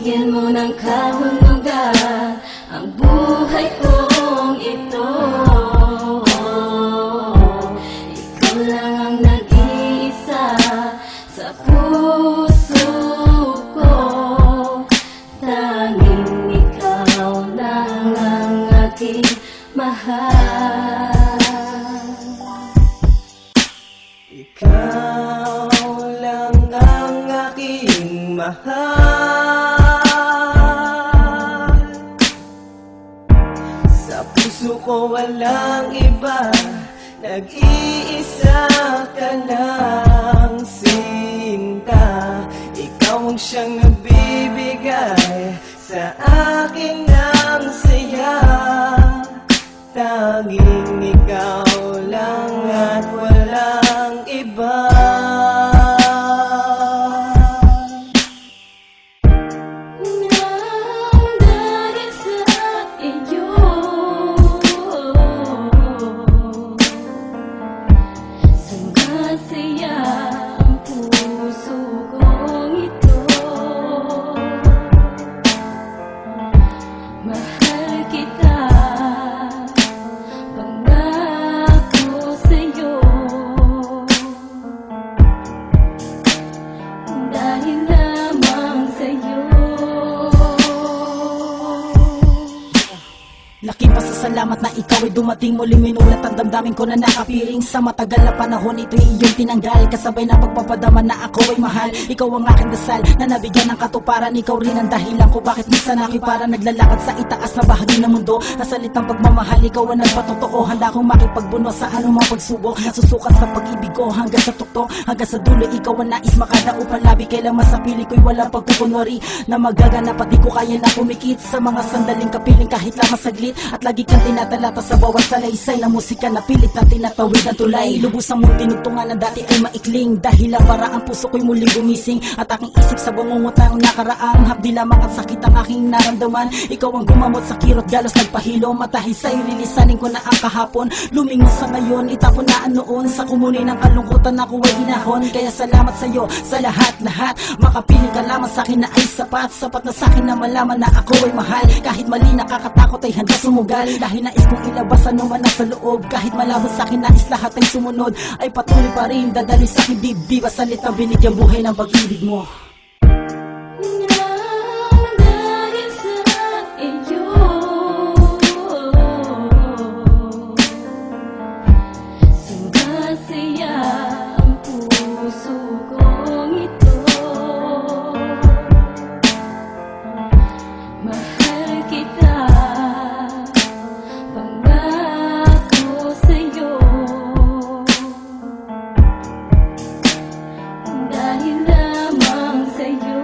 Bigyan mo ng kahulugan ang buhay kong ito. Ikaw lang ang nag-iisa sa puso ko. Tanging ikaw lang ang aking mahal. Ikaw lang ang aking mahal. Sa puso ko walang iba, nag-iisa ka lang, sinta. Ikaw ang siyang nagbibigay sa akin ng saya. Tanging ikaw lang at walang iba. Dahil sa iyo, sumasaya ang puso kong ito. Mahal kita, pangako sa'yo. Dahil lamang sa'yo. Laking pasasalamat na ikaw ay dumating. Muling minulat ang damdamin ko na nakapiring. Sa matagal na panahon ito'y iyong tinanggal. Kasabay na pagpapadama na ako ay mahal. Ikaw ang aking dasal na nabigyan ng katuparan. Ikaw rin ang dahilan ko bakit minsan ako'y para naglalakad sa itaas na bahagi ng mundo. Sa salitang pagmamahal, ikaw ang nagpatotoo. Handa kong makipagbuno sa anumang pagsubok. Nasusukat sa pag-ibig ko hanggang sa tuktok. Hanggang sa dulo, ikaw ang nais makadaupan labi. Kailangan sa pili ko'y walang pagkukunwari na magaganap at di ko kaya na pumikit sa mga sandaling kapiling kahit lamang saglit. At lagi kang tinadalata sa bawat salaysay na musika na pilit na tinatawid ang tulay. Lubusang mong tinugtungan na dati ay maikling. Dahilan para ang puso ko'y muling gumising. At aking isip sa bangungot ng nakaraang hapdi lamang at sakit ang aking naramdaman. Ikaw ang gumamot sa kirot galos nagpahilo. Matahil sa'yo lilisanin ko na ang kahapon. Lumingon sa ngayon, itapon na ang noon. Sa kumuni ng kalungkutan ako ay inahon. Kaya salamat sa'yo sa lahat-lahat. Makapiling ka lamang sa'kin na ay sapat. Sapat na sa'kin na malaman na ako ay mahal. Kahit mali nakakatakot ay handa sumugal. Dahil nais kong ilabas ano man nasa loob. Kahit malabo sa'kin nais lahat ay sumunod. Ay patuloy pa rin dadali sa'kin dibdib. Salitang binigyan buhay ng pag-ibig mo. Dahil sa iyo, sumasaya ang puso kong ito. Mahal kita, pangako sa'yo. Dahil lamang sa'yo.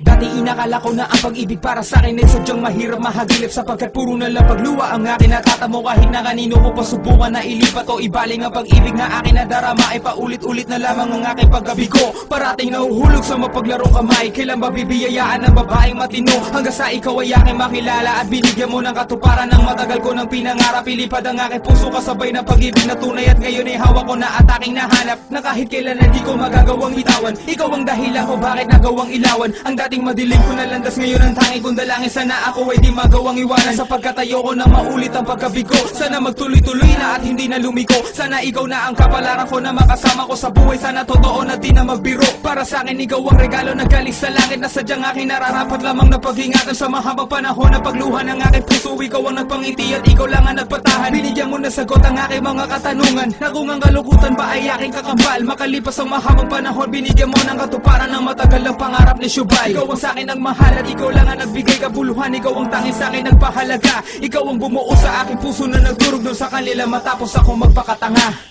Dati inakala ko na ang pag-ibig para sa'kin ay sadyang mahirap mahagilip, sapagkat puro na lang pagluwa ang akin natatamo. Kahit na kanino ko pasubukan na ilipat o ibaling ang pag-ibig na akin nadarama, ay paulit-ulit na lamang ang aking pagkabigo. Parating nahuhulog sa mapaglarong kamay. Kailan ba bibiyayaan ng babaeng matino hanggang sa ikaw ay aking makilala at binigyan mo ng katuparan ng matagal ko ng pinangarap. Ilipad ang aking puso kasabay ng pag-ibig na tunay, at ngayon ay hawak ko na at aking nahanap, na kahit kailan na di ko magagawang bitawan. Ikaw ang dahilan ko bakit nagawang ilawan ang dating madilim ko na landas. Ngayon ang tangi kong dalangin, sana ako ay di magawang iwanan, sapagkat ayoko na maulit ang pagkabigo. Sana magtuloy-tuloy na at hindi na lumiko. Sana ikaw na ang kapalaran ko na makasama ko sa buhay. Sana totoo na di na magbiro. Para sa akin ikaw ang regalo na galing sa langit, na sadyang aking nararapat lamang na pag-ingatan sa mahabang panahon na pagluha ng aking puso. Ikaw ang nagpangiti at ikaw lang ang nagpatahan. Binigyan mo na sagot ang aking mga katanungan, na kung ang kalukutan ba ay aking kakambal. Makalipas ang mahabang panahon, binigyan mo ng katuparan ng matagal ng pangarap ni Shubay. Ikaw ang sa akin ang mahal at ikaw lang ang nagbigay kabuluhan. Ikaw ang tanging sa akin nagpahalaga. Ikaw ang bumuo sa aking puso na nagdurog doon sa kanila matapos ako magpakatanga.